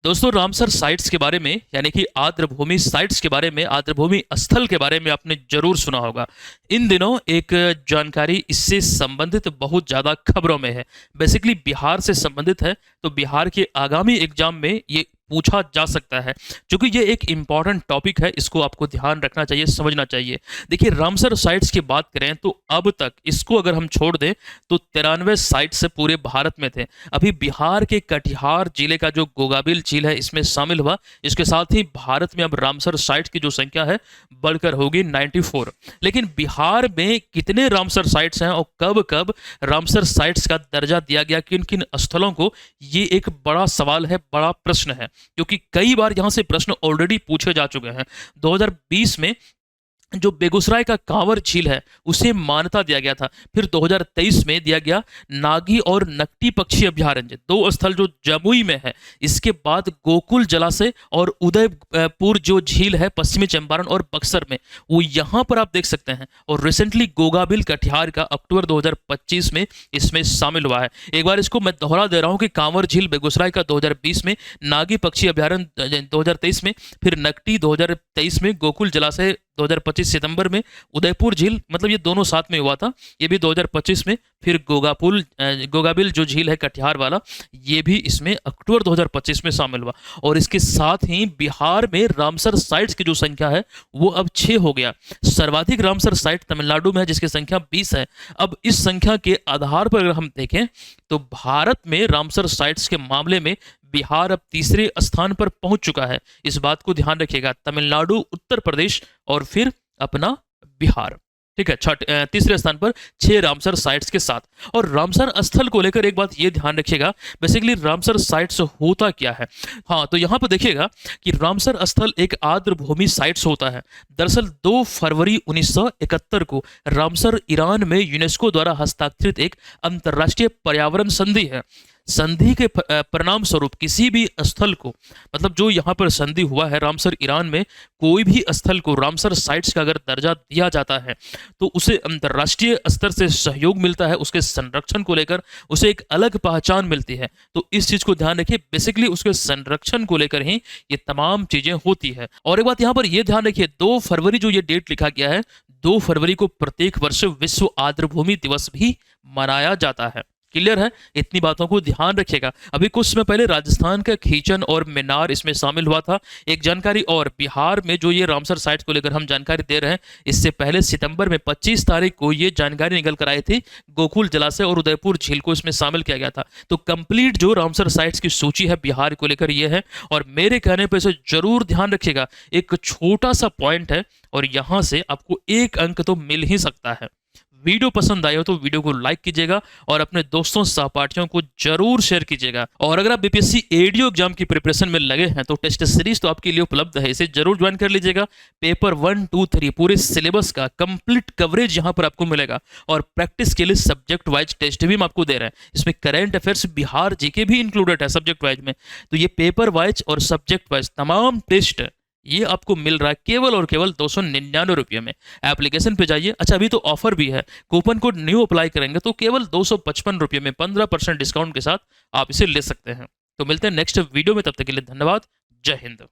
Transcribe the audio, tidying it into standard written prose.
दोस्तों Ramsar sites के बारे में यानी कि आर्द्रभूमि साइट्स के बारे में, आर्द्रभूमि स्थल के बारे में आपने जरूर सुना होगा। इन दिनों एक जानकारी इससे संबंधित बहुत ज़्यादा खबरों में है। बेसिकली बिहार से संबंधित है, तो बिहार के आगामी एग्जाम में ये पूछा जा सकता है। क्योंकि ये एक इम्पॉर्टेंट टॉपिक है, इसको आपको ध्यान रखना चाहिए, समझना चाहिए। देखिए रामसर साइट्स की बात करें तो अब तक इसको अगर हम छोड़ दें तो 93 साइट्स पूरे भारत में थे। अभी बिहार के कटिहार जिले का जो गोगाबिल झील है इसमें शामिल हुआ। इसके साथ ही भारत में अब रामसर साइट्स की जो संख्या है बढ़कर होगी 94। लेकिन बिहार में कितने रामसर साइट्स हैं और कब कब रामसर साइट्स का दर्जा दिया गया, किन किन स्थलों को, ये एक बड़ा सवाल है, बड़ा प्रश्न है। क्योंकि कई बार यहां से प्रश्न ऑलरेडी पूछे जा चुके हैं। 2020 में जो बेगूसराय का कांवर झील है उसे मान्यता दिया गया था। फिर 2023 में दिया गया नागी और नकटी पक्षी अभ्यारण्य, दो स्थल जो जमुई में है। इसके बाद गोकुल जलाशय और उदयपुर जो झील है पश्चिमी चंपारण और बक्सर में, वो यहाँ पर आप देख सकते हैं। और रिसेंटली गोगाबिल कटिहार का अक्टूबर 2025 में इसमें शामिल हुआ है। एक बार इसको मैं दोहरा दे रहा हूँ कि कांवर झील बेगूसराय का 2020 में, नागी पक्षी अभ्यारण्य 2023 में, फिर नकटी 2023 में, गोकुल जलाशय 2025 सितंबर में, उदयपुर झील, मतलब ये दोनों साथ में हुआ था, ये भी 2025 में, फिर गोगाबिल जो झील है कटिहार वाला, ये भी इसमें अक्टूबर 2025 में शामिल हुआ। और इसके साथ ही बिहार में रामसर साइट्स की जो संख्या है वो अब 6 हो गया। सर्वाधिक रामसर साइट तमिलनाडु में है जिसकी संख्या 20 है। अब इस संख्या के आधार पर अगर हम देखें तो भारत में रामसर साइट्स के मामले में बिहार अब तीसरे स्थान पर पहुंच चुका है। इस बात को ध्यान रखिएगा, तमिलनाडु, उत्तर प्रदेश और फिर अपना बिहार, ठीक है, तीसरे स्थान पर 6 रामसर साइट्स के साथ। और रामसर स्थल को लेकर एक बात ये ध्यान रखिएगा, बेसिकली रामसर साइट्स होता क्या है। हाँ, तो यहाँ पर देखिएगा कि रामसर स्थल एक आर्द्रभूमि साइट्स होता है। दरअसल 2 फरवरी 1971 को रामसर ईरान में यूनेस्को द्वारा हस्ताक्षरित एक अंतर्राष्ट्रीय पर्यावरण संधि है। संधि के परिणाम स्वरूप किसी भी स्थल को, मतलब जो यहाँ पर संधि हुआ है रामसर ईरान में, कोई भी स्थल को रामसर साइट्स का अगर दर्जा दिया जाता है तो उसे अंतर्राष्ट्रीय स्तर से सहयोग मिलता है, उसके संरक्षण को लेकर उसे एक अलग पहचान मिलती है। तो इस चीज को ध्यान रखिए, बेसिकली उसके संरक्षण को लेकर ही ये तमाम चीजें होती है। और एक बात यहाँ पर यह ध्यान रखिए, 2 फरवरी जो ये डेट लिखा गया है, 2 फरवरी को प्रत्येक वर्ष विश्व आर्द्रभूमि दिवस भी मनाया जाता है। क्लियर है, इतनी बातों को ध्यान रखिएगा। अभी कुछ समय पहले राजस्थान का खीचन और मिनार इसमें शामिल हुआ था। एक जानकारी और, बिहार में जो ये रामसर साइट्स को लेकर हम जानकारी दे रहे हैं, इससे पहले सितंबर में 25 तारीख को ये जानकारी निकल कर आई थी, गोकुल जलाशय और उदयपुर झील को इसमें शामिल किया गया था। तो कंप्लीट जो रामसर साइट्स की सूची है बिहार को लेकर ये है। और मेरे कहने पर इसे जरूर ध्यान रखिएगा, एक छोटा सा पॉइंट है और यहां से आपको 1 अंक तो मिल ही सकता है। वीडियो पसंद आए हो तो वीडियो को लाइक कीजिएगा और अपने दोस्तों सहपाठियों को जरूर शेयर कीजिएगा। और अगर आप बीपीएससी एडीओ एग्जाम की प्रिपरेशन में लगे हैं तो टेस्ट सीरीज तो आपके लिए उपलब्ध है, इसे जरूर ज्वाइन कर लीजिएगा। पेपर 1, 2, 3 पूरे सिलेबस का कंप्लीट कवरेज यहां पर आपको मिलेगा। और प्रैक्टिस के लिए सब्जेक्ट वाइज टेस्ट भी हम आपको दे रहे हैं। इसमें करंट अफेयर्स, बिहार जीके भी इंक्लूडेड है सब्जेक्ट वाइज में। तो ये पेपर वाइज और सब्जेक्ट वाइज तमाम टेस्ट ये आपको मिल रहा है केवल और केवल 299 रुपये में। एप्लीकेशन पे जाइए। अच्छा, अभी तो ऑफर भी है, कूपन कोड न्यू अप्लाई करेंगे तो केवल 255 रुपये में 15% डिस्काउंट के साथ आप इसे ले सकते हैं। तो मिलते हैं नेक्स्ट वीडियो में, तब तक के लिए धन्यवाद। जय हिंद।